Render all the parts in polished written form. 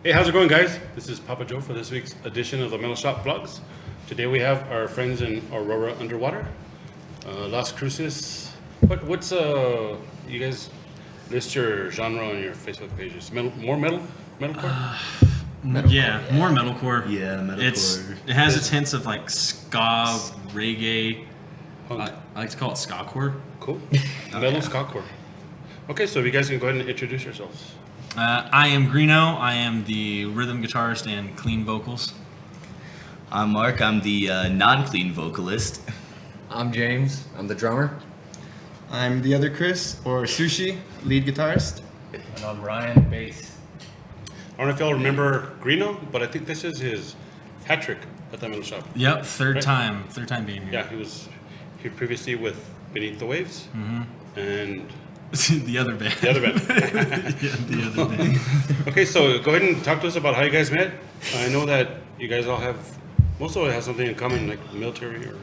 Hey, how's it going, guys? This is Papa Joe for this week's edition of the Metal Shop Vlogs. Today we have our friends in Aurora underwater, Las Cruces. What's you guys list your genre on your Facebook pages? Metalcore? Yeah, more metalcore. Yeah, metalcore. It has its hints of like ska, reggae. Punk. I like to call it skacore. Cool. Metal Skacore. Okay, so if you guys can go ahead and introduce yourselves. I am Greeno. I am the rhythm guitarist and clean vocals. I'm Mark. I'm the non-clean vocalist. I'm James. I'm the drummer. I'm the other Chris, or Sushi, lead guitarist. And I'm Ryan, bass. I don't know if y'all remember Greeno, but I think this is his hat trick at the Metal Shop. Yep, third Right. time being here. Yeah, he was here previously with Beneath the Waves and the other band. the other band. Yeah, the other band. Okay, so go ahead and talk to us about how you guys met. I know that you guys all most of it has something in common, like the military or...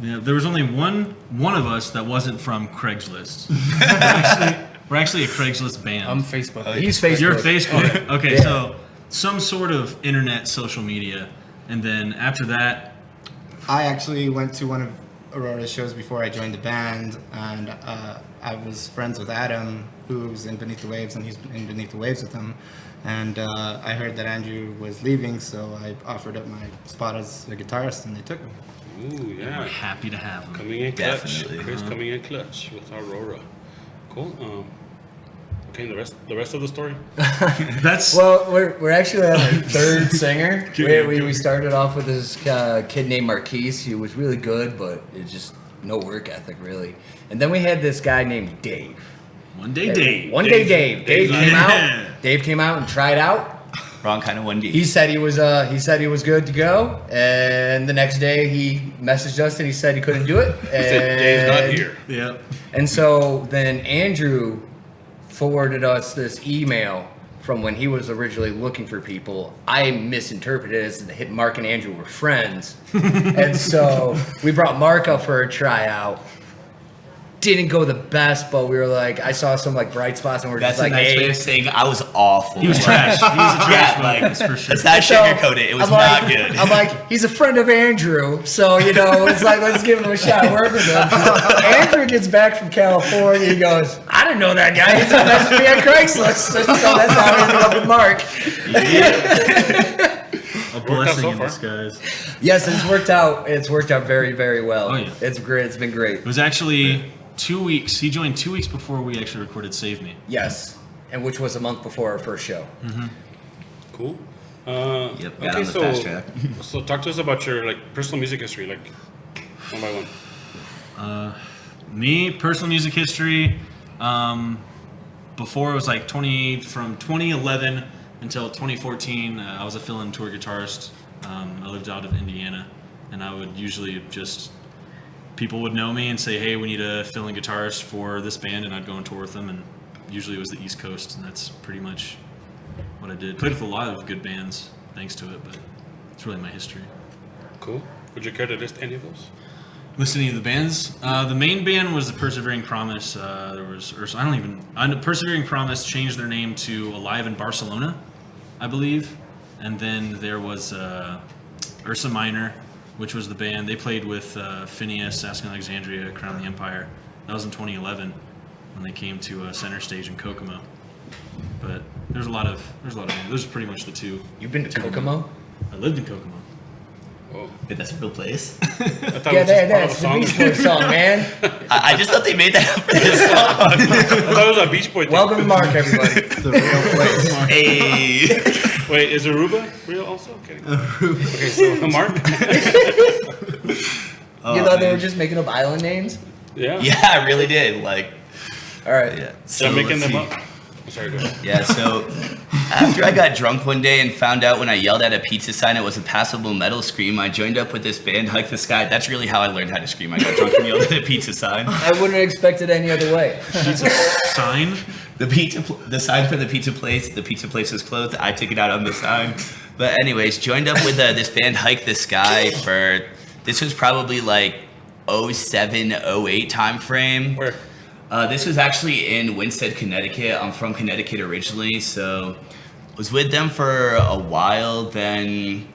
Yeah, there was only one of us that wasn't from Craigslist. We're actually a Craigslist band. I'm Facebook. He's Facebook. You're Facebook. Okay, Yeah. so some sort of internet social media, and then after that, I actually went to one of Aurora's shows before I joined the band, and I was friends with Adam, who's in Beneath the Waves, and he's in Beneath the Waves with him. And I heard that Andrew was leaving, so I offered up my spot as a guitarist, and they took me. Ooh, we're yeah. happy to have them. Coming in clutch. Definitely. Chris coming in clutch with Aurora. Cool. Okay, and the rest of the story? That's Well, we're actually on our third singer. We started off with this kid named Marquise. He was really good, but it just no work ethic really. And then we had this guy named Dave. one day, Dave. One day, Dave. Dave came Yeah. out. Dave came out and tried out. Wrong kind of one D. He said he was good to go, and the next day he messaged us and he said he couldn't do it. He said Dave's not here. Yep. And so then Andrew forwarded us this email from when he was originally looking for people. I misinterpreted it as that Mark and Andrew were friends. And so we brought Mark up for a tryout. Didn't go the best, but we were like, I saw some like bright spots and we're That's just like, a nice hey. way of saying I was awful. He was trash. He was a trash Yeah, like, vocalist for sure. Let's not So, sugarcoat it. It was I'm like- not good. I'm like, he's a friend of Andrew, so it's like let's give him a shot. Work with him. Andrew gets back from California. He goes, I didn't know that guy. He just messaged me on Craigslist. So that's how I ended up with Mark. A out blessing so in far. disguise. Yes, it's worked out. It's worked out very, very well. Oh, yeah. It's great. It's been great. It was actually 2 weeks. He joined 2 weeks before we actually recorded Save Me. Yes, and which was a month before our first show. Cool. Yep, got okay, on the fast track. so talk to us about your personal music history, one by one. Me, personal music history. Before it was like from 2011 until 2014, I was a fill-in tour guitarist. I lived out of Indiana, and I would usually people would know me and say, hey, we need a fill-in guitarist for this band, and I'd go and tour with them, and usually it was the East Coast, and that's pretty much what I did. Played with a lot of good bands thanks to it, but it's really my history. Cool. Would you care to list any of those? Listening to the bands, the main band was the Persevering Promise. Persevering Promise changed their name to Alive in Barcelona, I believe, and then there was Ursa Minor, which was the band. They played with Phineas, Asking Alexandria, Crown the Empire. That was in 2011 when they came to Center Stage in Kokomo. But there's a lot of bands. Those are pretty much the two. You've been to Kokomo? I lived in Kokomo. Whoa. Wait, that's a real place. I thought Yeah, it was just part of that's a the song. Beach Boys song, man. I just thought they made that up for this song. I thought it was a Beach Boy thing. Welcome to Mark, everybody. It's a real place. Hey. Wait, is Aruba real also? Kidding. Okay, so Mark? You thought they were just making up island names? Yeah? Yeah, I really did. Like, All right. yeah. So I'm making let's them see. up. I'm sorry, go ahead. Yeah, so after I got drunk one day and found out when I yelled at a pizza sign it was a passable metal scream, I joined up with this band, Hike the Sky. That's really how I learned how to scream. I got drunk and yelled at a pizza sign. I wouldn't have expected any other way. Sign? The sign for the pizza place was closed. I took it out on the sign. But anyways, joined up with this band, Hike the Sky, this was probably like 07, 08 time frame. Where? This was actually in Winsted, Connecticut. I'm from Connecticut originally, so was with them for a while, then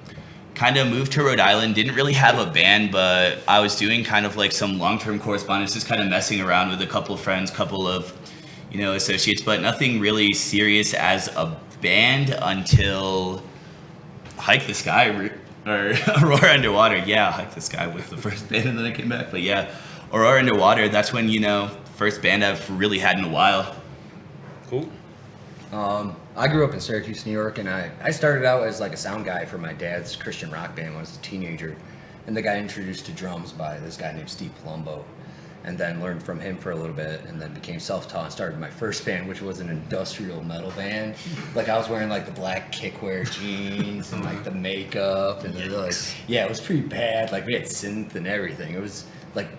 kind of moved to Rhode Island. Didn't really have a band, but I was doing kind of like some long-term correspondence, just kind of messing around with a couple of friends, couple of, associates, but nothing really serious as a band until Hike the Sky or Aurora Underwater. Yeah, Hike the Sky was the first band, and then I came back. But yeah, Aurora Underwater, that's when, first band I've really had in a while. Cool. I grew up in Syracuse, New York, and I started out as like a sound guy for my dad's Christian rock band when I was a teenager. And the guy introduced to drums by this guy named Steve Palumbo. And then learned from him for a little bit, and then became self-taught and started my first band, which was an industrial metal band. Like I was wearing like the black kickwear jeans and like the makeup, and it was pretty bad. Like we had synth and everything. It was like,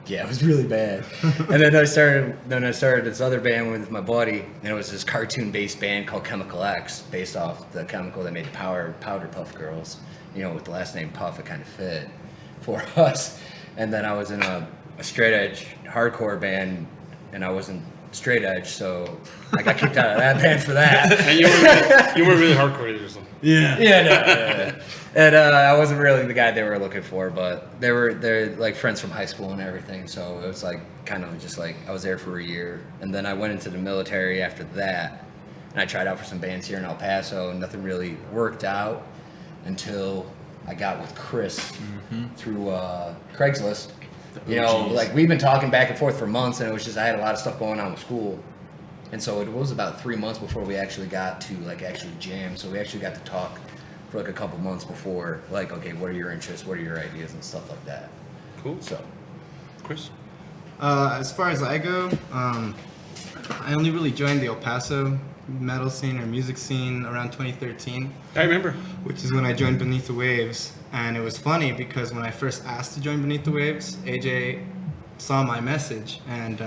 it was really bad. And then I started this other band with my buddy, and it was this cartoon-based band called Chemical X, based off the chemical that made the Powder Puff Girls. With the last name Puff, it kind of fit for us. And then I was in a straight edge hardcore band, and I wasn't straight edge, so I got kicked out of that band for that. And you were really hardcore either, so. Yeah. And I wasn't really the guy they were looking for, but they're like friends from high school and everything, so it was like kind of just like I was there for a year, and then I went into the military after that, and I tried out for some bands here in El Paso, and nothing really worked out until I got with Chris through Craigslist. Like we've been talking back and forth for months, and it was just I had a lot of stuff going on with school, and so it was about 3 months before we actually got to actually jam. So we actually got to talk for like a couple months before, like, okay, what are your interests, what are your ideas, and stuff like that. Cool. So, Chris? As far as I go, I only really joined the El Paso metal scene or music scene around 2013. I remember. Which is when I joined Beneath the Waves. And it was funny because when I first asked to join Beneath the Waves, AJ saw my message, and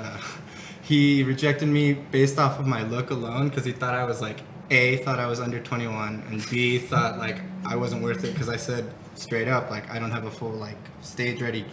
he rejected me based off of my look alone, because he thought I was like, A, thought I was under 21, and B, thought like I wasn't worth it, because I said straight up, like, I don't have a full like stage ready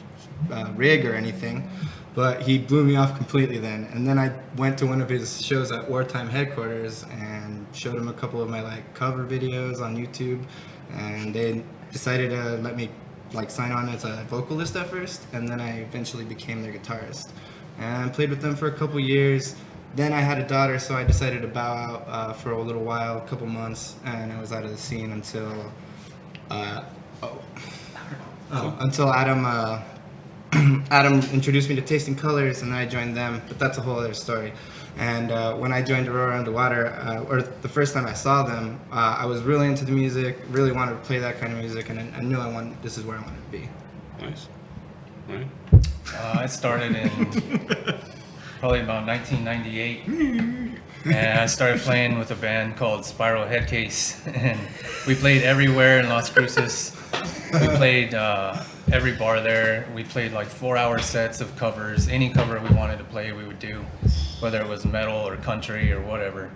rig or anything. But he blew me off completely then. And then I went to one of his shows at Wartime Headquarters and showed him a couple of my like cover videos on YouTube, and they decided to let me like sign on as a vocalist at first, and then I eventually became their guitarist. And I played with them for a couple years. Then I had a daughter, so I decided to bow out for a little while, a couple months, and I was out of the scene until until Adam introduced me to Tasting Colors, and I joined them, but that's a whole other story. And when I joined Aurora Underwater, or the first time I saw them, I was really into the music, really wanted to play that kind of music, and I knew this is where I wanted to be. Nice. All right. I started in probably about 1998, and I started playing with a band called Spiral Headcase, and we played everywhere in Las Cruces. We played every bar there. We played like 4-hour sets of covers. Any cover we wanted to play, we would do, whether it was metal or country or whatever.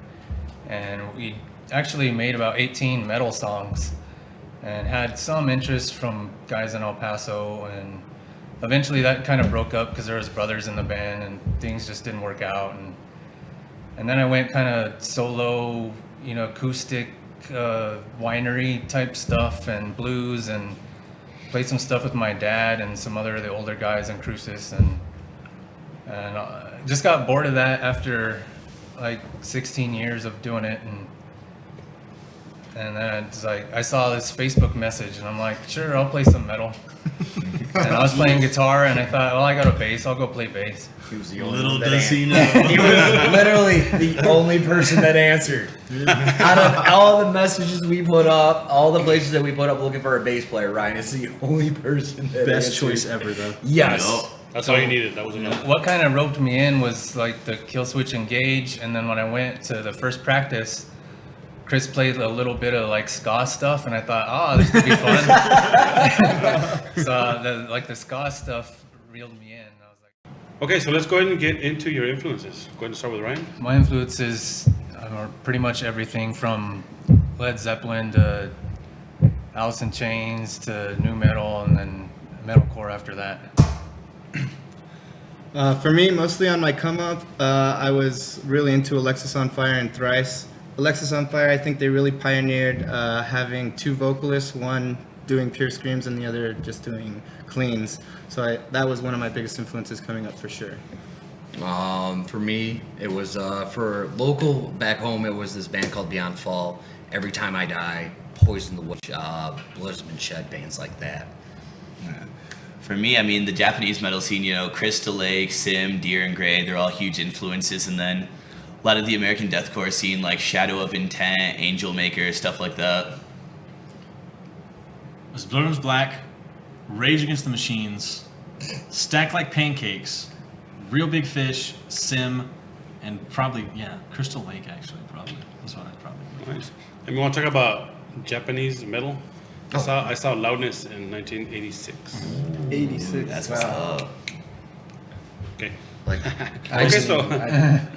And we actually made about 18 metal songs and had some interest from guys in El Paso, and eventually that kind of broke up because there was brothers in the band and things just didn't work out. And then I went kind of solo, acoustic, winery type stuff and blues, and played some stuff with my dad and some other of the older guys in Cruces, and just got bored of that after like 16 years of doing it, and then it's like I saw this Facebook message, and I'm like, sure, I'll play some metal. And I was playing guitar, and I thought, well, I got a bass, I'll go play bass. he was the only Little one that does he answered. know. He was literally the only person that answered. Out of all the messages we put up, all the places that we put up looking for a bass player, Ryan is the only person that Best answered. choice ever, though. Yes. That's all you needed. That was enough. What kind of roped me in was like the kill switch engage, and then when I went to the first practice, Chris played a little bit of like ska stuff, and I thought, oh, this could be fun. So the ska stuff reeled me in. I was like, Okay, so let's go ahead and get into your influences. Go ahead and start with Ryan. my influences are pretty much everything from Led Zeppelin to Alice in Chains to new metal, and then metalcore after that. For me, mostly on my come up, I was really into Alexis on Fire and Thrice. Alexis on Fire, I think they really pioneered having two vocalists, one doing pure screams and the other just doing cleans. So that was one of my biggest influences coming up for sure. For me, it was for local back home. It was this band called Beyond Fall. Every Time I Die, Poison the Witch, Blood Has Been Shed, bands like that. Yeah. For me, I mean, the Japanese metal scene, you know, Crystal Lake, Sim, Deer and Grey, they're all huge influences. And then a lot of the American deathcore scene, like Shadow of Intent, Angel Maker, stuff like that. It was Blood Owns Black, Rage Against the Machines, Stacked Like Pancakes, Real Big Fish, Sim, and probably, Crystal Lake, actually, probably. That's what I'd probably. Nice. And we want to talk about Japanese metal. I saw Loudness in 1986. 86. That's what's up. Okay. Like, Okay, so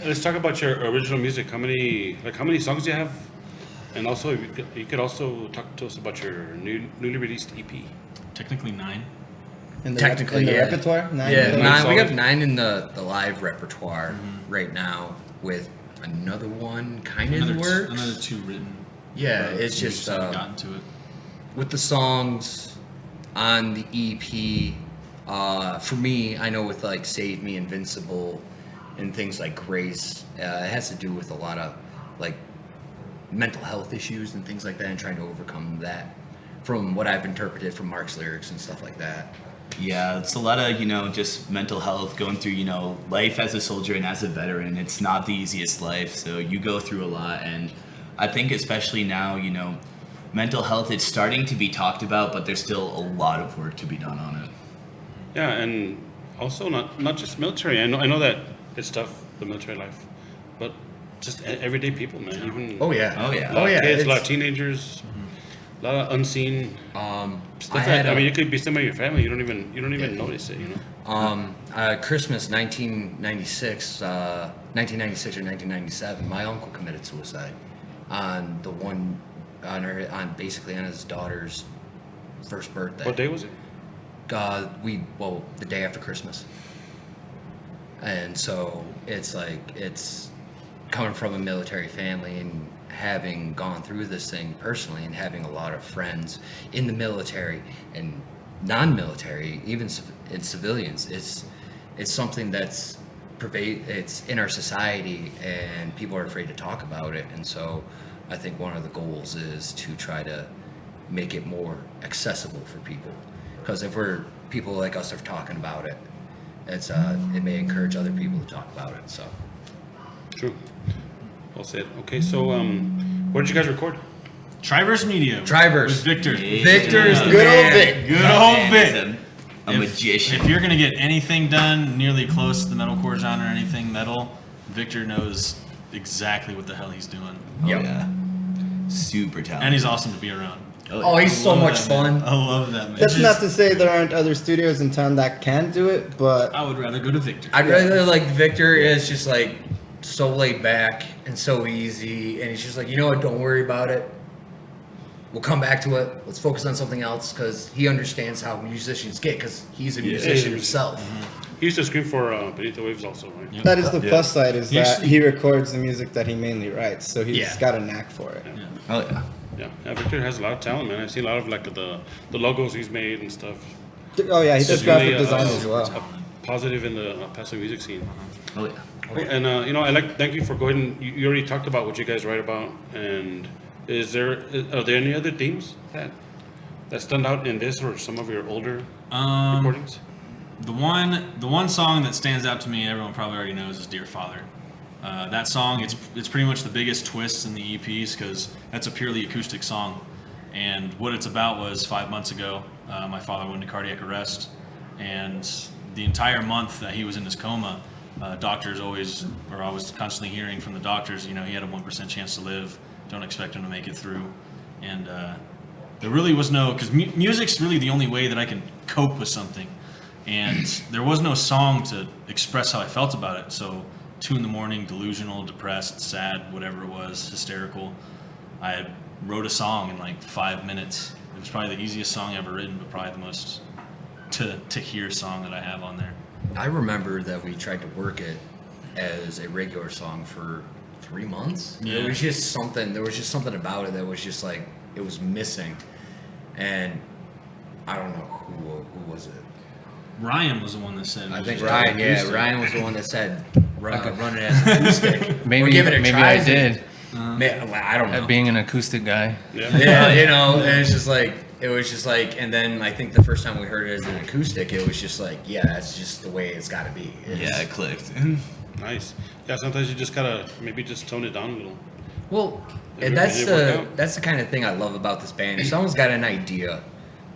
let's talk about your original music. How many songs do you have? And also, you could also talk to us about your newly released EP. Technically 9. In the, Technically, in the yeah. repertoire? Nine? Yeah, Nine we songs. have 9 in the live repertoire right now, with another one kind of in the works. Another 2 written. Yeah, but it's we just haven't gotten to it. with the songs on the EP. For me, I know with like Save Me, Invincible, and things like Grace, it has to do with a lot of like mental health issues and things like that, and trying to overcome that. From what I've interpreted from Mark's lyrics and stuff like that. Yeah, it's a lot of, you know, just mental health, going through, you know, life as a soldier and as a veteran. It's not the easiest life, so you go through a lot. And I think especially now, you know, mental health is starting to be talked about, but there's still a lot of work to be done on it. Yeah, and also not just military. I know that it's tough, the military life, but just everyday people, man. Even Oh yeah. Oh, yeah. a lot of kids, a it's- lot of teenagers, a lot of unseen stuff. I had I mean, it could be somebody in your family. You don't even notice it. You know. Christmas 1996, 1996 or 1997. My uncle committed suicide on basically on his daughter's first birthday. What day was it? The day after Christmas. And so it's like, it's coming from a military family and having gone through this thing personally and having a lot of friends in the military and non-military, even in civilians. It's something that's it's in our society, and people are afraid to talk about it. And so I think one of the goals is to try to make it more accessible for people. Because if people like us are talking about it, it may encourage other people to talk about it. So True. Well said. Okay, so where did you guys record? Triverse Media. Triverse. With Victor. Yeah. Victor's the Good old man. Vic. Good old Man, Vic. he's a magician. If you're gonna get anything done nearly close to the metalcore genre or anything metal, Victor knows exactly what the hell he's doing. Oh, Yep. yeah. Super talented. And he's awesome to be around. Oh, he's so Love much that man. fun. I love that man. That's not to say there aren't other studios in town that can do it, but I would rather go to Victor. I'd rather like Victor is just like so laid back and so easy, and he's just like, you know what, don't worry about it. We'll come back to it. Let's focus on something else, because he understands how musicians get, because he's a musician himself. He used to scream for Beneath the Waves also, right? Yep. that is the plus side is He that actually- he records the music that he mainly writes, so he's Yeah. got a knack for it. Yeah. Oh, yeah. Yeah, Victor has a lot of talent, man. I've seen a lot of like the logos he's made and stuff. Oh yeah, he does It's graphic really, design as well. Positive in the passive music scene. Oh, yeah. And thank you for going. You already talked about what you guys write about, and are there any other themes that stand out in this or some of your older recordings? The one song that stands out to me, everyone probably already knows, is Dear Father. That song, it's pretty much the biggest twist in the EPs, because that's a purely acoustic song. And what it's about was 5 months ago, my father went into cardiac arrest, and the entire month that he was in his coma, I was constantly hearing from the doctors, he had a 1% chance to live. Don't expect him to make it through. And there really was no, because music's really the only way that I can cope with something. And there was no song to express how I felt about it. So 2 a.m, delusional, depressed, sad, whatever it was, hysterical. I wrote a song in like 5 minutes. It was probably the easiest song ever written, but probably the most to hear song that I have on there. I remember that we tried to work it as a regular song for 3 months. Yeah. There was just something about it that was just like it was missing, and I don't know who was it. Ryan was the one that said. I think it was Ryan. Yeah, acoustic. Ryan was the one that said run it as acoustic. Maybe Or give it a maybe try I as a- did. I don't know. At being an acoustic guy. Yeah. Yeah, and it's just like it was just like, and then I think the first time we heard it as an acoustic, it was just like, yeah, that's just the way it's got to be. Yeah, it clicked. Nice. Yeah, sometimes you just gotta maybe just tone it down a little. Well, It and that's really worked out. that's the kind of thing I love about this band. If someone's got an idea,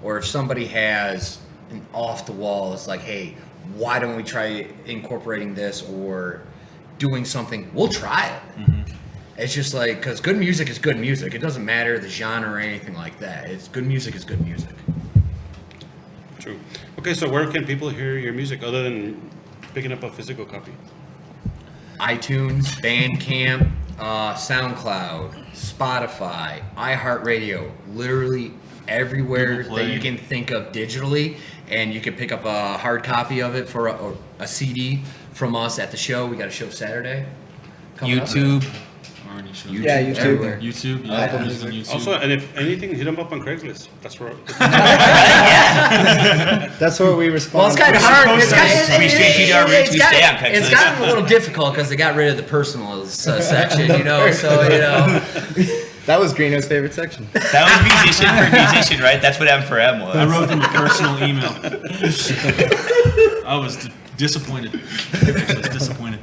or if somebody has an off the wall, it's like, hey, why don't we try incorporating this or doing something? We'll try it. It's just like, because good music is good music. It doesn't matter the genre or anything like that. It's good music is good music. True. Okay, so where can people hear your music other than picking up a physical copy? iTunes, Bandcamp, SoundCloud, Spotify, iHeartRadio, literally everywhere Google that Play. you can think of digitally, and you can pick up a hard copy of it for a CD from us at the show. We got a show Saturday. coming up. YouTube. Already showed. Yeah, YouTube. Everywhere. YouTube. Yeah, Apple it is on Music. YouTube. Also, and if anything, hit them up on Craigslist. That's where. That's where we respond. Well, it's kind of hard. It's We stay true to our roots, we stay on It's Craigslist. gotten a little difficult because they got rid of the personal section, you know. So That was Greeno's favorite section. That was musician for musician, right? That's what M4M was. I wrote them a personal email. I was disappointed. I was disappointed.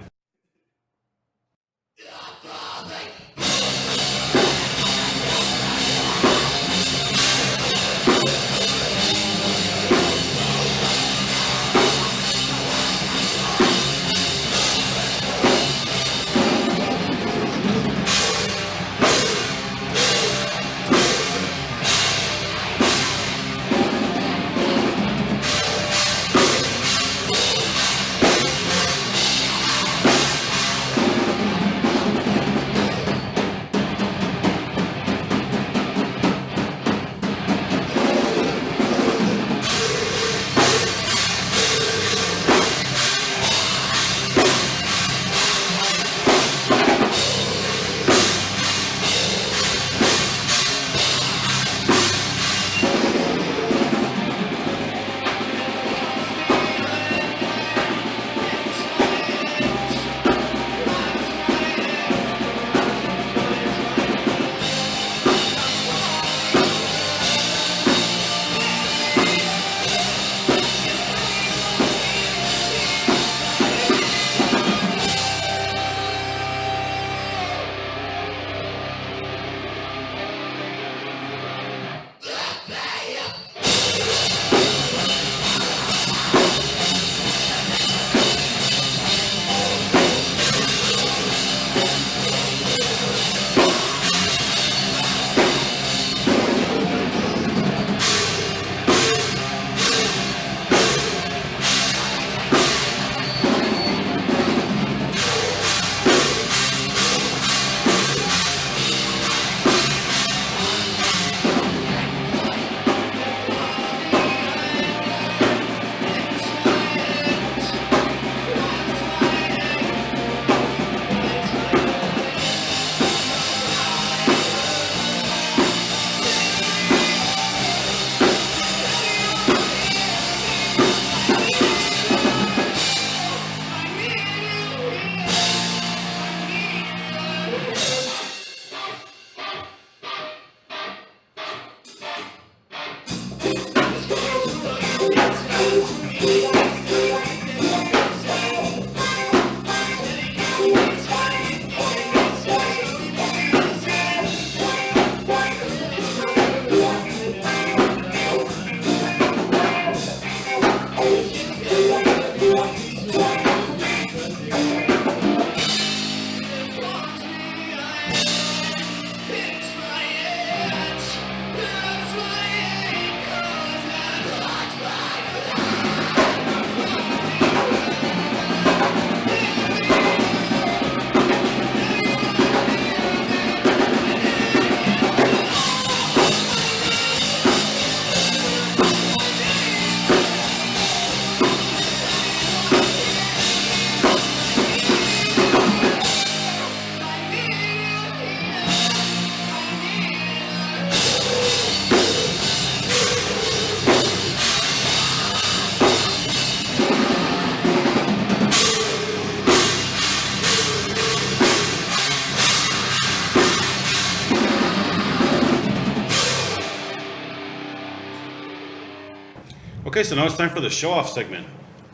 Okay, so now it's time for the show-off segment.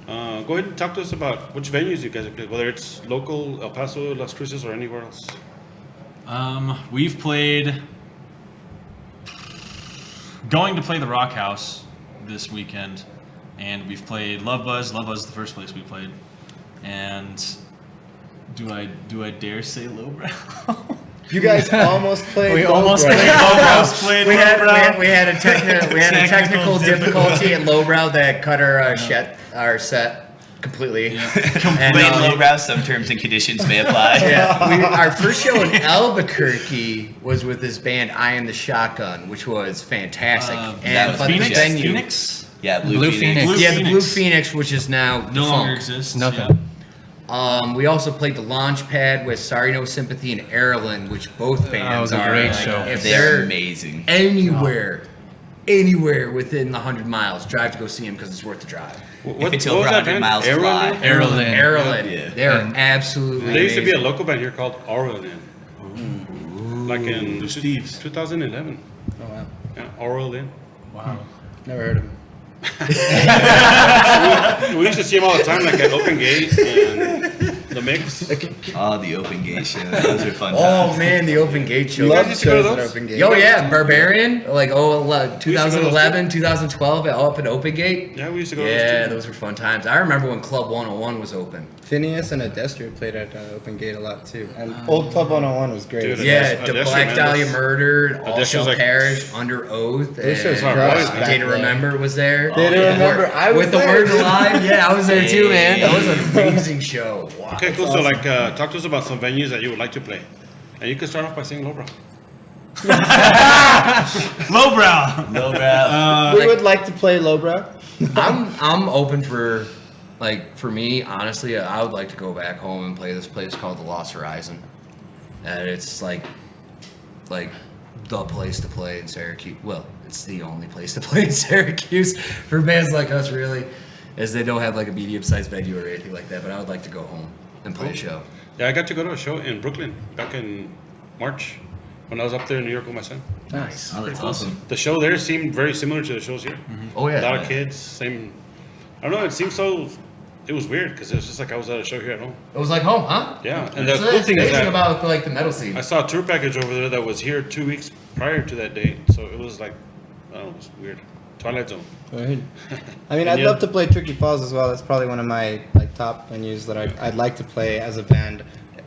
Go ahead and talk to us about which venues you guys have played, whether it's local, El Paso, Las Cruces, or anywhere else. We've played. Going to play the Rock House this weekend, and we've played Love Buzz. Love Buzz is the first place we played. And do I dare say Lowbrow? You guys almost played. We almost Lowbrow. played We Lowbrow. had a technical Technical difficulty at Lowbrow that cut our set completely. Complete And, lowbrow. Some terms and conditions may apply. Yeah, our first show in Albuquerque was with this band I Am the Shotgun, which was fantastic. that was Phoenix? the venue, Phoenix? Yeah, Blue Phoenix. Blue yeah, Phoenix. the Blue Phoenix, which is now No longer defunct. exists. Nothing. Yeah. We also played the Launchpad with Sorry No Sympathy and Ireland, which both bands was a are great like, show. If They're they're amazing. anywhere within the 100 miles, drive to go see them because it's worth the drive. What, it's what over was that 100 band? miles Aurora? fly. Ireland. Ireland, Yeah. they're And absolutely There used to be a amazing. local band here called Aurora. Like in The Steves. 2011. Oh wow, Yeah, Aurora. Wow. never heard of him. We used to see them all the time, like at Open Gate and the Mix. Oh, the open gate show. Those are fun Oh times. man, the Open Gate show. guys Love used to go to shows at those? Open Gate. Oh yeah, Barbarian, like 2011, too. 2012, up at Open Gate. Yeah, we used to go to Yeah, those too. those were fun times. I remember when Club 101 was open. Phineas and Adestria played at Open Gate a lot too, and Old Club 101 was great. Dude, Yeah, Adestria, the man, Black Dahlia that's- Murder, All Adestria's Shall like- Perish, Under Oath, Those shows and are crushed right, back Day to then. Remember was there. Day to Remember, I was with the there. Word Alive. Yeah, I was there too, man. That was Hey. an amazing show. Wow. Okay, cool. So, like, talk to us about some venues that you would like to play. And you can start off by saying Lowbrow. Lowbrow. Lowbrow. We would like to play Lowbrow. I'm open for, like, for me, honestly, I would like to go back home and play this place called the Lost Horizon. And it's like the place to play in Syracuse. Well, it's the only place to play in Syracuse for bands like us, really, as they don't have like a medium-sized venue or anything like that. But I would like to go home and play a show. Yeah, I got to go to a show in Brooklyn back in March when I was up there in New York with my son. Nice. Oh, that's awesome. The show there seemed very similar to the shows here. Oh yeah. A lot of kids, same. I don't know, it seemed so. It was weird because it was just like I was at a show here at home. It was like home, huh? Yeah, and the That's cool thing is amazing that about like the metal scene. I saw a tour package over there that was here 2 weeks prior to that date. So it was like, I don't know, it was weird. Twilight Zone. I mean, I'd Yeah. love to play Tricky Falls as well. That's probably one of my like top venues that I'd like to play as a band,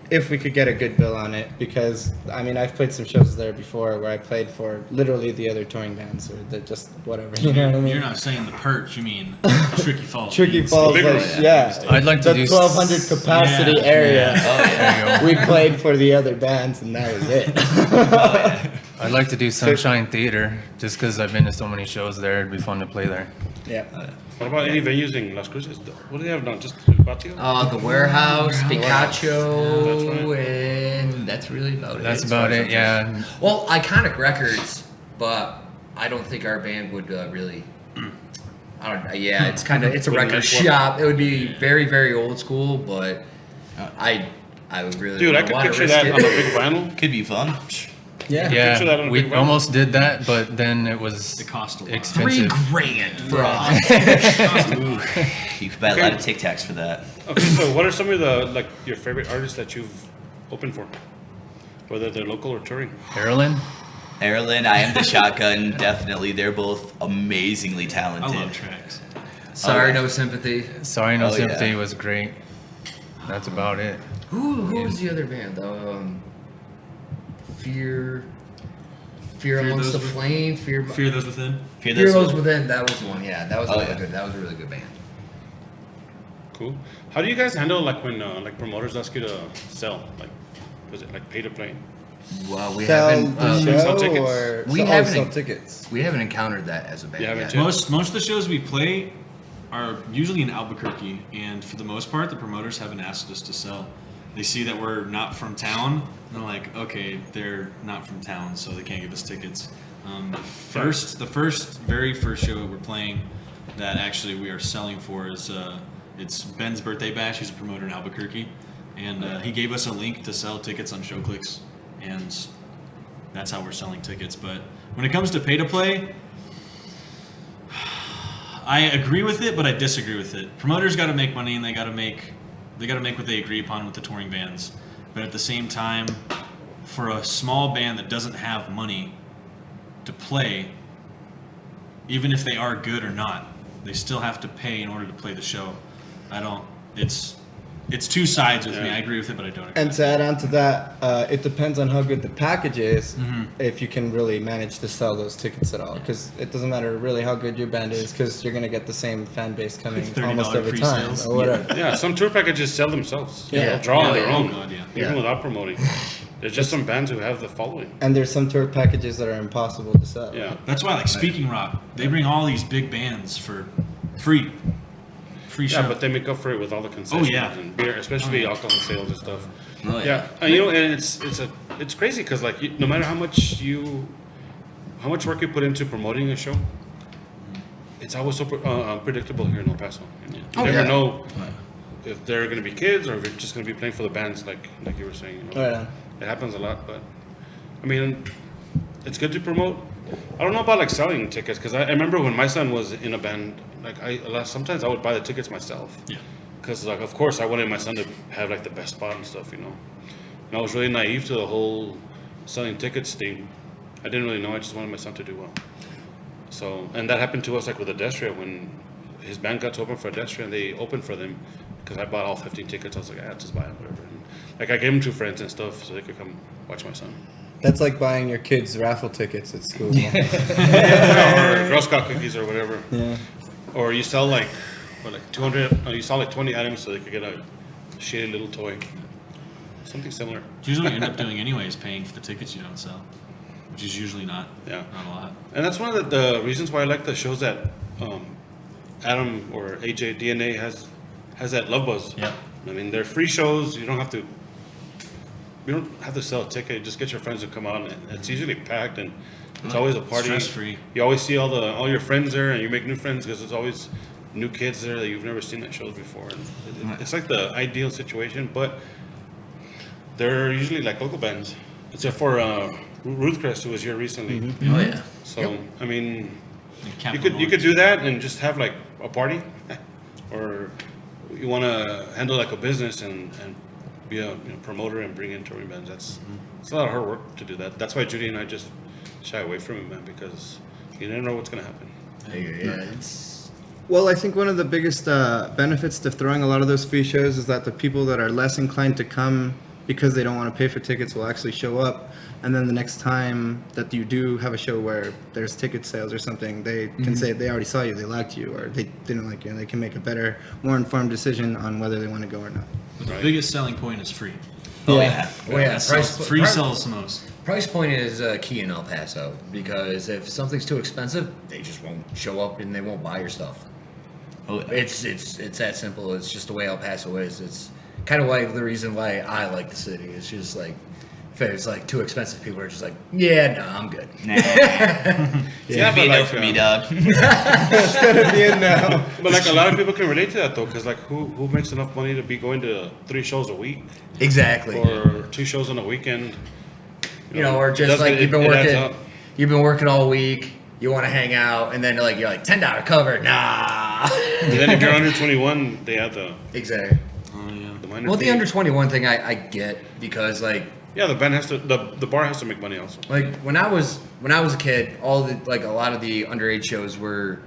if we could get a good bill on it. Because I mean, I've played some shows there before where I played for literally the other touring bands or the just whatever. You know what I mean? You're not saying the Perch, you mean Tricky Falls. Tricky means- Falls, big like, one. yeah. I'd like to the do 1,200 capacity Yeah. area. Oh, yeah. There you go. We played for the other bands, and that was it. I'd like to do Sunshine Theater just because I've been to so many shows there. It'd be fun to play there. Yeah. What about any venues in Las Cruces? What do they have now? Just El Patio? The Warehouse, That's Picacho, right. and that's really about it. That's as far about as it. I'm Yeah. Well, Iconic Records, but I don't think our band would really. I don't. Yeah, it's kind of it's a Wouldn't record like one. shop. It would be very very old school, but I would really. Dude, I could wanna picture risk that it. on a big vinyl. Could be fun. Yeah. Picture that on Yeah. a We big vinyl. almost did that, but then it was It cost a lot. expensive. $3,000 for us. You could buy a lot of Tic Tacs for that. Okay, so what are some of the, like, your favorite artists that you've opened for? Whether they're local or touring? Carolyn? Ireland, I Am the Shotgun, definitely. They're both amazingly I talented. love tracks. Sorry, no sympathy. Sorry No Oh, yeah. Sympathy was great. That's about it. Who was the other band? Fear Amongst the Those Flame. Fear Those Within. Fear Fear Those Those Within. That was the one. Yeah, that was Oh, really yeah. good. That was a really good band. Cool. How do you guys handle, like, when, like, promoters ask you to sell? Like, was it, like, pay to play? Well, we Sell haven't. the sell show tickets. or We sell, haven't- sell tickets. We haven't encountered that as a band You haven't yet. yet? Most of the shows we play are usually in Albuquerque, and for the most part, the promoters haven't asked us to sell. They see that we're not from town, and they're like, okay, they're not from town, so they can't give us tickets. The very first show we're playing that actually we are selling for is it's Ben's birthday bash. He's a promoter in Albuquerque, and he gave us a link to sell tickets on ShowClicks, and that's how we're selling tickets. But when it comes to pay to play, I agree with it, but I disagree with it. Promoters got to make money, and they got to make what they agree upon with the touring bands. But at the same time, for a small band that doesn't have money to play, even if they are good or not, they still have to pay in order to play the show. It's two sides with me. I agree with it, but I don't agree. And to add on to that, it depends on how good the package is, if you can really manage to sell those tickets at all. Because it doesn't matter really how good your band is, because you're going to get the same fan base coming almost every time. pre-sales. Or whatever. Yeah, some tour packages sell themselves. Yeah. They'll draw on their own, God, yeah. even without promoting. There's just some bands who have the following. And there's some tour packages that are impossible to sell. Yeah. That's why, like Speaking Rock, they bring all these big bands for free show. Yeah, but they make up for it with all the concessions and beer, especially alcohol sales and stuff. Oh, Yeah, and you know, and it's crazy because like no matter how much work you put into promoting a show, it's always so unpredictable here in El Paso. You never know if there are going to be kids or if you're just going to be playing for the bands, like you were saying. You know? Right on. It happens a lot, but I mean, it's good to promote. I don't know about like selling tickets because I remember when my son was in a band, like sometimes I would buy the tickets myself. Yeah. Because like of course I wanted my son to have like the best spot and stuff, you know. And I was really naive to the whole selling tickets thing. I didn't really know. I just wanted my son to do well. So, and that happened to us like with Adestria when his band got to open for Adestria and they opened for them. Because I bought all 15 tickets, I was like, just buy them, whatever. And, like I gave them to friends and stuff so they could come watch my son. That's like buying your kids raffle tickets at school. Or Girl Scout cookies or whatever. Yeah. Or you sell like 200. You sell like 20 items so they could get a shitty little toy. Something similar. It's usually what you end up doing anyway is paying for the tickets you don't sell, which is usually not a lot. And that's one of the reasons why I like the shows that Adam or AJ DNA has that Love Buzz. Yeah. I mean, they're free shows. You don't have to sell a ticket. Just get your friends to come out, and it's usually packed, and it's always a party. Stress-free. You always see all your friends there, and you make new friends because there's always new kids there that you've never seen at shows before. And it's like the ideal situation, but they're usually like local bands, except for Ruth Crest, who was here recently. Oh yeah. So I mean, Capital you could do that and just have like a party, or you want to handle like a business and be a promoter and bring in touring bands. It's a lot of hard work to do that. That's why Judy and I just shy away from it, man, because you never know what's gonna happen. Well, I think one of the biggest benefits to throwing a lot of those free shows is that the people that are less inclined to come because they don't want to pay for tickets will actually show up. And then the next time that you do have a show where there's ticket sales or something, they can say they already saw you, they liked you, or they didn't like you, and they can make a better, more informed decision on whether they want to go or not. The biggest selling point is free. Oh yeah. Oh yeah, Free sells the most. Price point is key in El Paso because if something's too expensive, they just won't show up and they won't buy your stuff. Oh, yeah. It's that simple. It's just the way El Paso is. It's kind of like the reason why I like the city. It's just like if it's like too expensive, people are just like, yeah, no, I'm good. Nah. It's gonna be a no for me, dog. It's gonna be in now. But like a lot of people can relate to that though, because like who makes enough money to be going to 3 shows a week Exactly. or 2 shows on a weekend? You know, or just like you've been working all week. You want to hang out, and then you're like $10 cover. Nah. And then if you're under 21, they have the Exactly. minor Well, the fee. under 21 thing I get because like Yeah, the band has to the bar has to make money also. Like when I was a kid, a lot of the underage shows were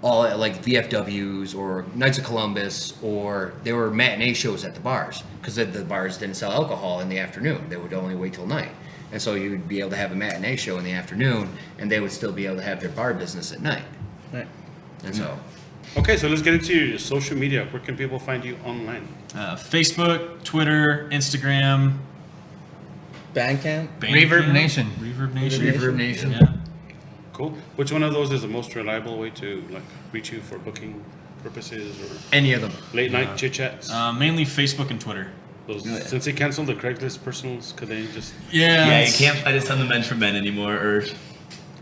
all at like VFWs or Knights of Columbus, or they were matinee shows at the bars because the bars didn't sell alcohol in the afternoon. They would only wait till night, and so you would be able to have a matinee show in the afternoon, and they would still be able to have their bar business at night. Right. And so, Okay, so let's get into your social media. Where can people find you online? Facebook, Twitter, Instagram, Bandcamp? Reverb Nation. Reverb Nation. Reverb Nation. Yeah. Cool. Which one of those is the most reliable way to like reach you for booking purposes or any of them. late night chit chats? Mainly Facebook and Twitter. Since they canceled the Craigslist personals, could they just? Yeah, you can't find us on the Men for Men anymore, or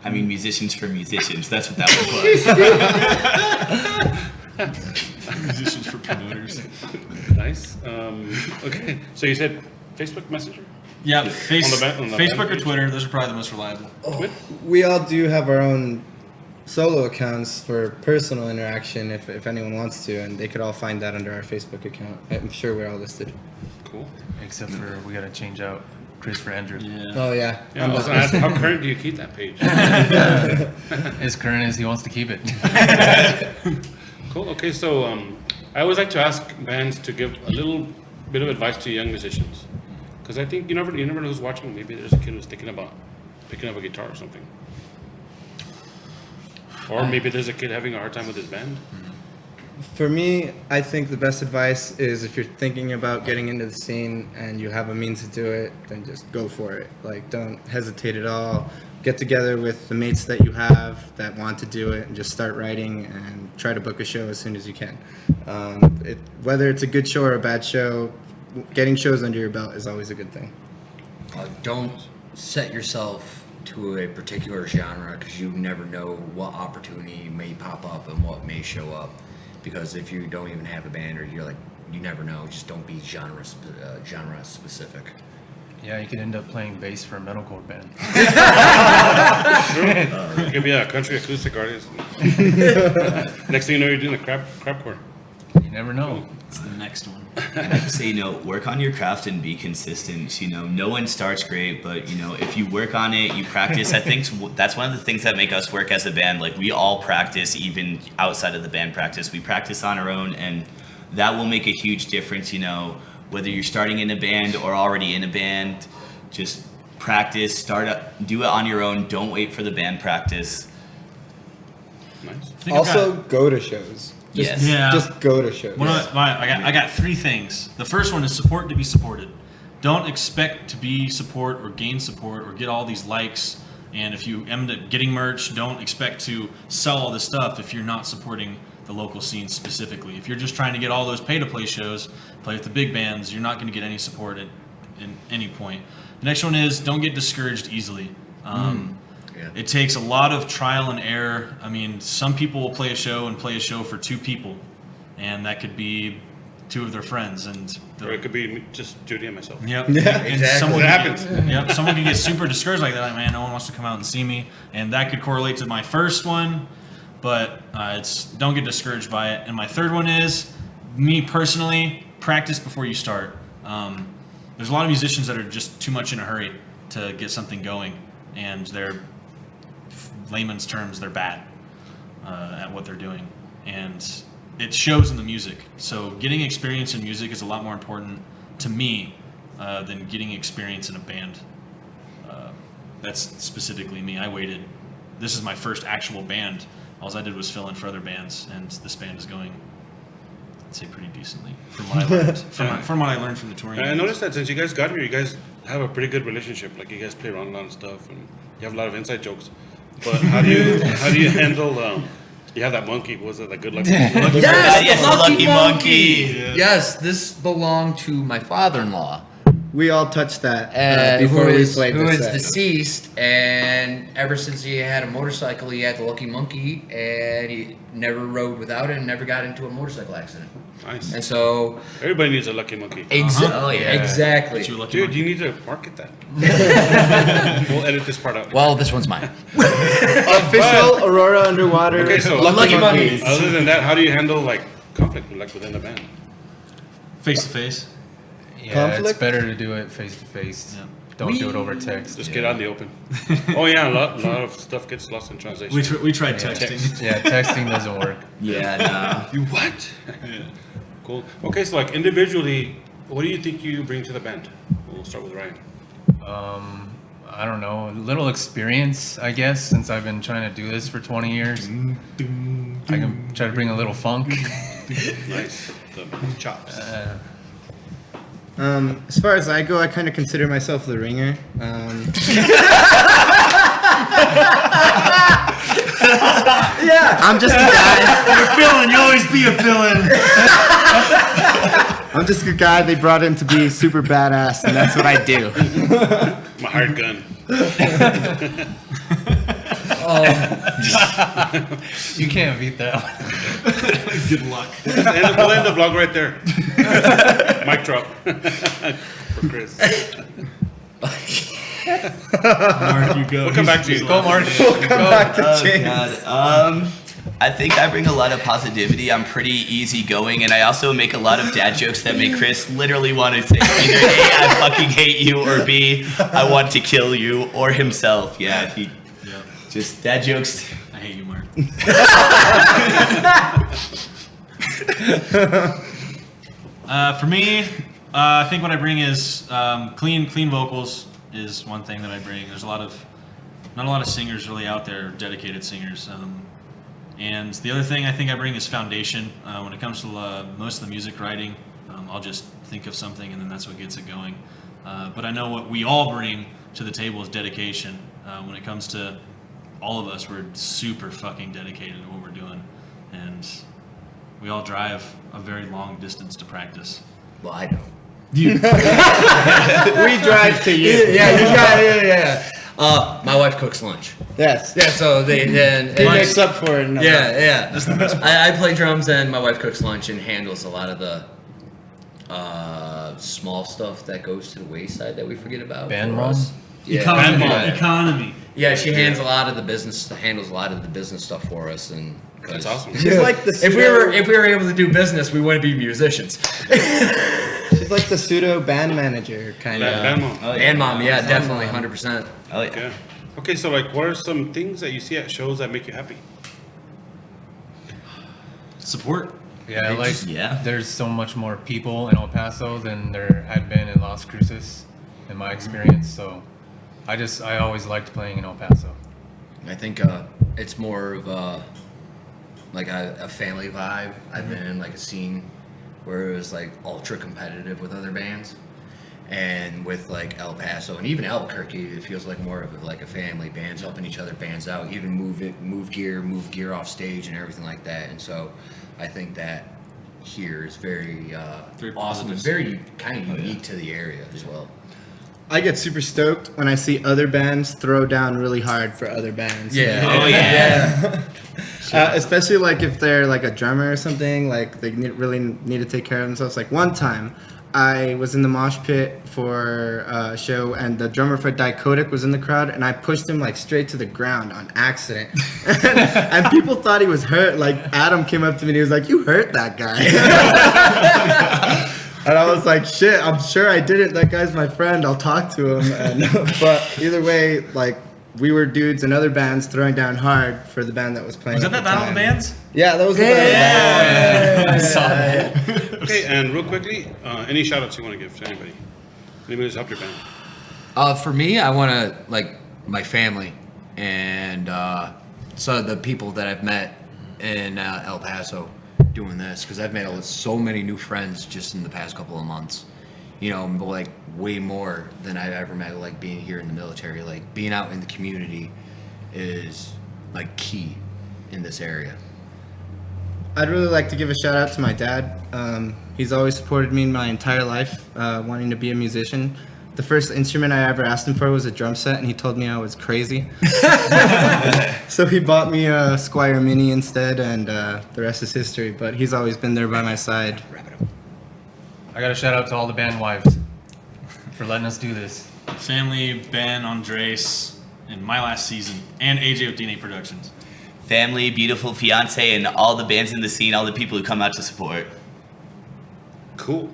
I mean, musicians for musicians. That's what that one was. Musicians for promoters. Nice. Okay, so you said Facebook Messenger. Yeah, On the Facebook band or page? Twitter. Those are probably the most reliable. We all do have our own solo accounts for personal interaction if anyone wants to, and they could all find that under our Facebook account. I'm sure we're all listed. Cool. Except for we gotta change out Christopher Andrew. Yeah. Oh yeah. Yeah, I was gonna ask, how current do you keep that page? As current as he wants to keep it. Cool. Okay, so I always like to ask bands to give a little bit of advice to young musicians, because I think you never know who's watching. Maybe there's a kid who's thinking about picking up a guitar or something, or maybe there's a kid having a hard time with his band. For me, I think the best advice is if you're thinking about getting into the scene and you have a means to do it, then just go for it. Like, don't hesitate at all. Get together with the mates that you have that want to do it and just start writing and try to book a show as soon as you can. Whether it's a good show or a bad show, getting shows under your belt is always a good thing. Don't set yourself to a particular genre, because you never know what opportunity may pop up and what may show up. Because if you don't even have a band, or you're like, you never know, just don't be genre specific. Yeah, you could end up playing bass for a metalcore band. You could be a country acoustic artist. Next thing you know, you're doing a crapcore. You never know. It's the next one. So, work on your craft and be consistent. No one starts great, but, if you work on it, you practice. I think that's one of the things that make us work as a band. Like, we all practice, even outside of the band practice. We practice on our own, and that will make a huge difference, whether you're starting in a band or already in a band. Just practice, do it on your own. Don't wait for the band practice. Nice. Also, go to shows. Yes. Yeah. Just go to shows. I got three things. The first one is support to be supported. Don't expect to be support or gain support or get all these likes. And if you end up getting merch, don't expect to sell all this stuff if you're not supporting the local scene specifically. If you're just trying to get all those pay-to-play shows, play with the big bands, you're not going to get any support in any point. The next one is don't get discouraged easily. It takes a lot of trial and error. I mean, some people will play a show for two people, and that could be two of their friends, Or it could be just Judy and myself. Yep. Yeah, And exactly. someone It can happens. Yep. Someone can get super discouraged like that. Like, man, no one wants to come out and see me, and that could correlate to my first one. But don't get discouraged by it. And my third one is, me personally, practice before you start. There's a lot of musicians that are just too much in a hurry to get something going, and they're, layman's terms, they're bad at what they're doing, and it shows in the music. So getting experience in music is a lot more important to me than getting experience in a band. That's specifically me. I waited. This is my first actual band. All I did was fill in for other bands, and this band is going, I'd say, pretty decently from what I learned. From what I learned from the touring. I noticed that since you guys got here, you guys have a pretty good relationship. Like, you guys play around a lot of stuff, and you have a lot of inside jokes. But how do you handle? You have that monkey. What was it, like, good luck? Yes, the lucky monkey. Yes, this belonged to my father-in-law, We all touched that before who we is played this set. deceased, and ever since he had a motorcycle, he had the lucky monkey, and he never rode without it and never got into a motorcycle accident. Nice. And so, Everybody needs a lucky monkey. Oh, yeah. exactly. But you lucky Dude, monkey. you need to market that. We'll edit this part out. Well, this one's mine. Official Aurora Underwater Okay, so Lucky monkeys. Other than that, how do you handle, like, conflict, like, within the band? Face to face. Yeah, Conflict? it's better to do it face to face. Yeah. Don't do it over text. Just get out in the open. Oh yeah, a lot of stuff gets lost in translation. We tried texting. Yeah, texting doesn't work. Yeah, nah. You what? Cool. Okay, so, like, individually, what do you think you bring to the band? We'll start with Ryan. I don't know, a little experience, I guess, since I've been trying to do this for 20 years. I can try to bring a little funk. Nice. The chops. As far as I go, I kind of consider myself the ringer. Yeah, I'm just a guy. You're filling. You always be a filling. I'm just a guy they brought in to be super badass, and that's what I do. My hired gun. You can't beat that one. Good luck. We'll end the vlog right there. Mic drop. For Chris. Mark, you go. We'll come back to you. Go, Mark. Come back to Oh James. God. I think I bring a lot of positivity. I'm pretty easygoing, and I also make a lot of dad jokes that make Chris literally want to say either A, I fucking hate you, or B, I want to kill you, or himself. Yeah, he Yep. just dad jokes. I hate you, Mark. For me, I think what I bring is clean vocals is one thing that I bring. There's not a lot of singers really out there, dedicated singers. And the other thing I think I bring is foundation. When it comes to most of the music writing, I'll just think of something and then that's what gets it going. But I know what we all bring to the table is dedication. When it comes to all of us, we're super fucking dedicated to what we're doing. And we all drive a very long distance to practice. Well, I don't. We drive to you. Yeah, you got it. Yeah. My wife cooks lunch. Yes. Yeah, so they then He makes up for it. Yeah. I play drums and my wife cooks lunch and handles a lot of the small stuff that goes to the wayside that we forget about. Band for mom? us. Yeah. Economy. Yeah, she handles a lot of the business stuff for us, and That's awesome. She's like the if we were able to do business, we wouldn't be musicians. she's like the pseudo band manager kind of. Band mom. Oh, And mom, yeah, definitely, 100%. Oh yeah. Okay. Okay, so like, what are some things that you see at shows that make you happy? Support. Yeah, like Yeah. there's so much more people in El Paso than there had been in Las Cruces, in my experience. So, I always liked playing in El Paso. I think it's more of like a family vibe. I've been in like a scene where it was like ultra competitive with other bands, and with like El Paso and even Albuquerque, it feels like more of like a family. Bands helping each other bands out, even move gear off stage and everything like that. And so, I think that here is very Very awesome and positive. very kind of unique to the area as well. I get super stoked when I see other bands throw down really hard for other bands. Oh yeah. Especially like if they're like a drummer or something, like they really need to take care of themselves. Like one time, I was in the mosh pit for a show, and the drummer for Dichotic was in the crowd, and I pushed him like straight to the ground on accident, and people thought he was hurt. Like Adam came up to me and he was like, "You hurt that guy," and I was like, "Shit, I'm sure I didn't. That guy's my friend. I'll talk to him." And, but either way, like. We were dudes in other bands throwing down hard for the band that was playing. Was at that the Battle of the time. Bands? Yeah, that was the Battle of the Bands. I saw that. Okay, and real quickly, any shout outs you want to give to anybody? Anybody who's helped your band? For me, I want to like my family and so the people that I've met in El Paso doing this, because I've made so many new friends just in the past couple of months. You know, like way more than I've ever met. Like being here in the military, like being out in the community is like key in this area. I'd really like to give a shout out to my dad. He's always supported me my entire life, wanting to be a musician. The first instrument I ever asked him for was a drum set, and he told me I was crazy. So he bought me a Squire Mini instead, and the rest is history. But he's always been there by my side. I got a shout out to all the band wives for letting us do this. Family, Ben, Andres, and my last season, and AJ with DNA Productions. Family, beautiful fiance, and all the bands in the scene, all the people who come out to support. Cool.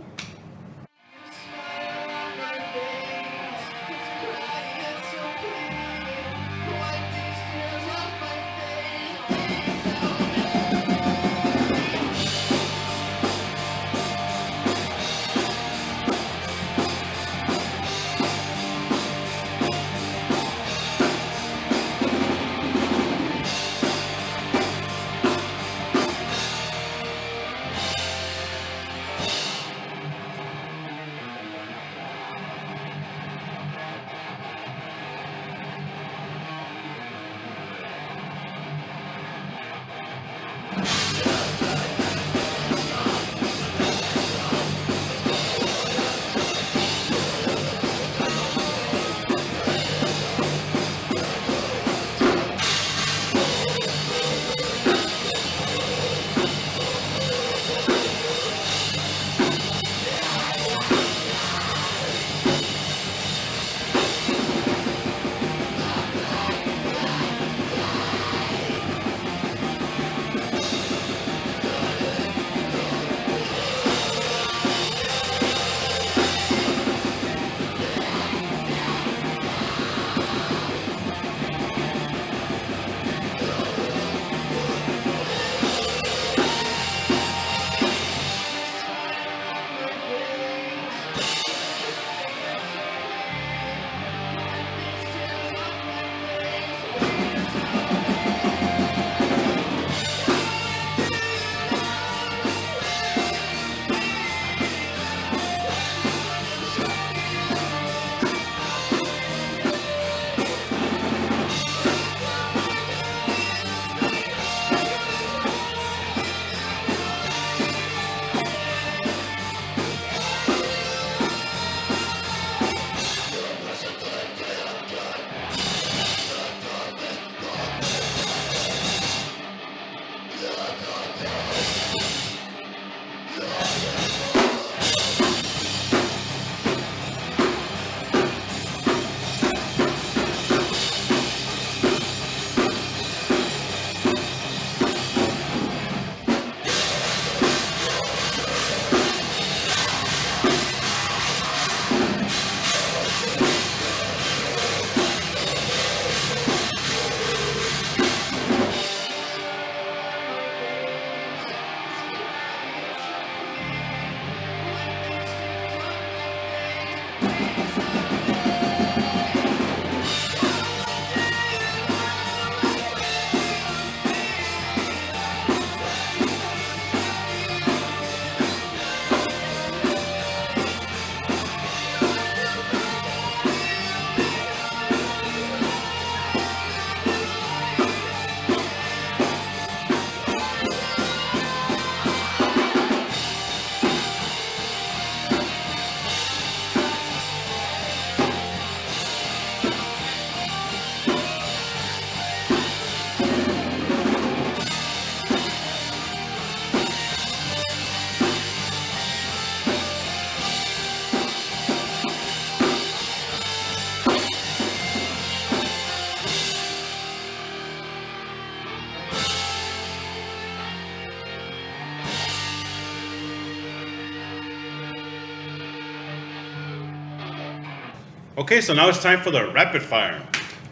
Okay, so now it's time for the rapid fire.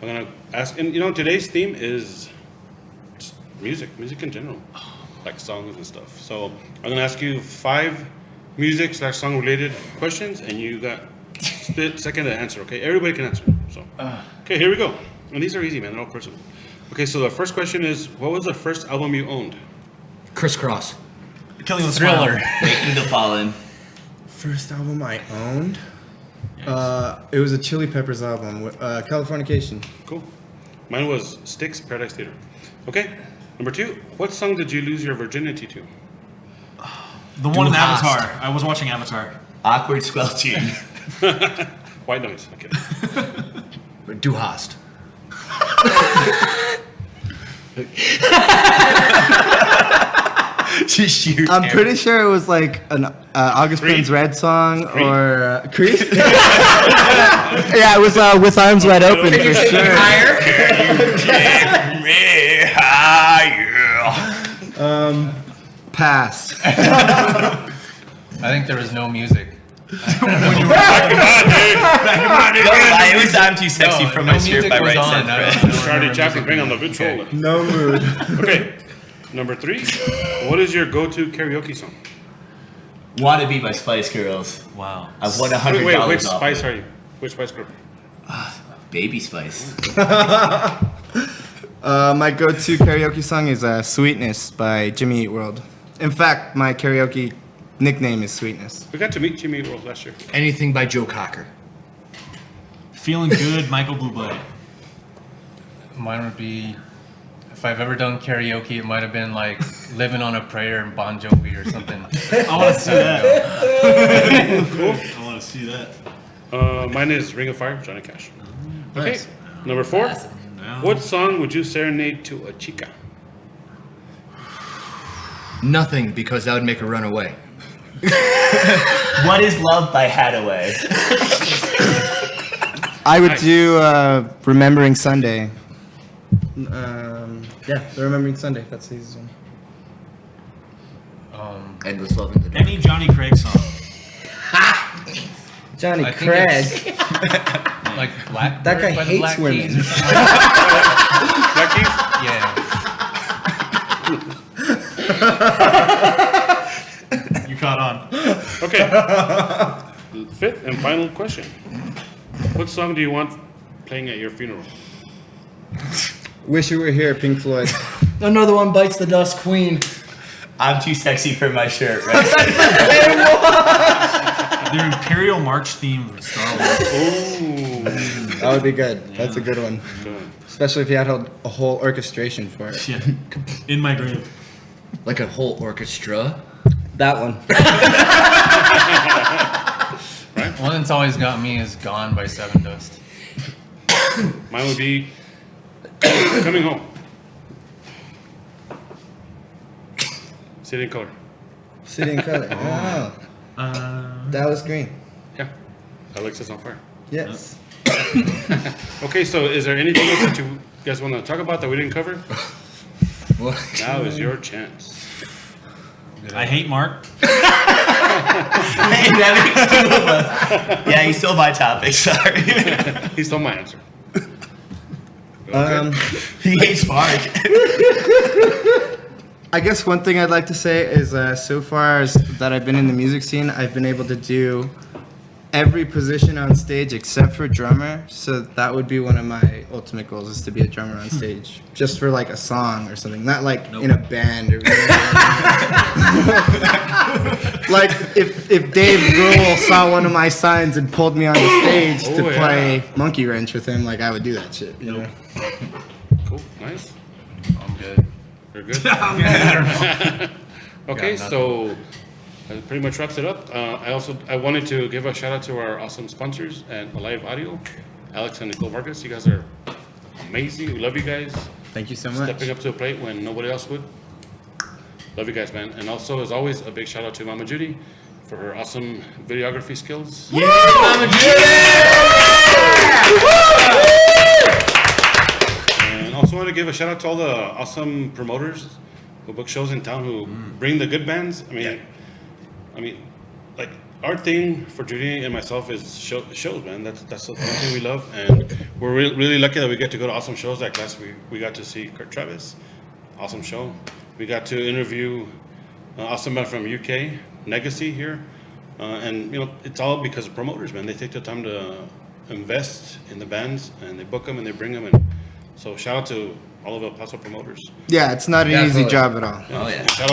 I'm gonna ask, and today's theme is just music in general, like songs and stuff. So I'm gonna ask you 5 music/song related questions, and you got split second to answer. Okay, everybody can answer. So okay, here we go. And these are easy, man. They're all personal. Okay, so the first question is, what was the first album you owned? Crisscross. Killing the Thriller. Making the Fallen. First album I owned? It was a Chili Peppers album, Californication. Cool. Mine was Styx, Paradise Theater. Okay, number 2. What song did you lose your virginity to? The one in Du hast. Avatar. I was watching Avatar. Awkward squelching. White Noise. Okay. Du hast. Just shoot. I'm pretty sure it was like an August Creed. Burns Red song Creed. or Creed. Yeah, it was with Arms Wide Open for sure. Pass. I think there was no music. It was I'm Too Sexy from My Shirt by Right Said Fred. Charlie Chaplin, bring on the vitriol. No mood. Okay, number 3. What is your go-to karaoke song? Wanna Be by Spice Girls. Wow. I've won $100 Wait, which off Spice it. are you? Which Spice Girl? Baby Spice. My go-to karaoke song is "Sweetness" by Jimmy Eat World. In fact, my karaoke nickname is Sweetness. We got to meet Jimmy Eat World last year. Anything by Joe Cocker. Feeling good, Michael Bublé. Mine would be, if I've ever done karaoke, it might have been like Living on a Prayer and Bon Jovi or something. I want to see that. Cool. I want to see that. Mine is Ring of Fire, Johnny Cash. Okay, Nice. number 4. Down. What song would you serenade to a chica? Nothing, because that would make her run away. What is Love by Hadaway? I would Nice. do "Remembering Sunday." Yeah, the "Remembering Sunday." That's the easiest one. Endless love in the dark. Any Johnny Craig song. Johnny I think Craig. Like Blackbird That guy by the hates Black women. Keys or something. Black Keys? Yeah. You caught on. Okay. 5th and final question. What song do you want playing at your funeral? "Wish You Were Here," Pink Floyd. Another one bites the dust, Queen. I'm Too Sexy for My Shirt, right? Their Imperial March theme from Star Wars. Oh, That would be good. That's a good one. good. Especially if you had a whole orchestration for it. Yeah. In my grave. Like a whole orchestra. That one. One that's always got me is Gone by Seven Dust. Mine would be Coming Home. City in Color. City in Color. Oh. Dallas Green. Yeah. Alexa's on fire. Yes. Okay, so is there anything else that you guys want to talk about that we didn't cover? What? Now is your chance. I hate Mark. Hey, that makes 2 of us. Yeah, you stole my topic, sorry. He stole my answer. He hates Mark. I guess one thing I'd like to say is so far as that I've been in the music scene, I've been able to do every position on stage except for drummer. So that would be one of my ultimate goals, is to be a drummer on stage, just for like a song or something, not like in a band or like if Dave Grohl saw one of my signs and pulled me on the stage to play Monkey Wrench with him, like I would do that shit. You know? Cool. Nice. I'm good. You're good. Okay, Yeah, so that pretty much wraps it up. I wanted to give a shout out to our awesome sponsors at Alive Audio, Alex and Nicole Vargas. You guys are amazing. We love you guys. Thank you so much. Stepping up to the plate when nobody else would. Love you guys, man. And also, as always, a big shout out to Mama Judy for her awesome videography skills. Yeah, Mama And also want to give a shout out to all the awesome promoters who book shows in town who bring the good bands. I mean, like our thing for Judy and myself is shows, man. That's the one thing we love, and we're really lucky that we get to go to awesome shows. Like last week, we got to see Kurt Travis, awesome show. We got to interview awesome man from UK, Legacy here, and it's all because of promoters, man. They take the time to invest in the bands, and they book them and they bring them, and so shout out to all of El Paso promoters. Yeah, it's not an Definitely. easy job at all. Oh yeah. Shout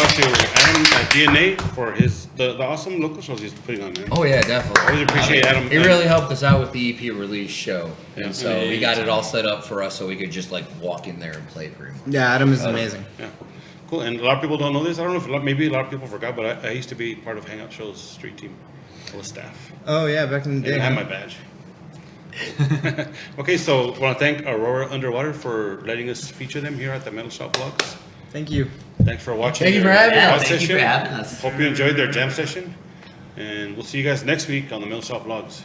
out to Adam at DNA for the awesome local shows he's putting on, man. Oh yeah, definitely. Always appreciate Adam. He really helped us out with the EP release show, Yeah. and so we got it all set up for us, so we could just like walk in there and play pretty much. Yeah, Adam is amazing. Yeah, cool. And a lot of people don't know this. I don't know if maybe a lot of people forgot, but I used to be part of Hangout Show's street team, full of staff. Oh yeah, back in the And day. I have my badge. Okay, so I want to thank Aurora Underwater for letting us feature them here at the Metal Shop Vlogs. Thank you. Thanks for watching. Thank you their for having Yeah, pod thank you for session. having us. Hope you enjoyed their jam session. And we'll see you guys next week on the Metal Shop Vlogs.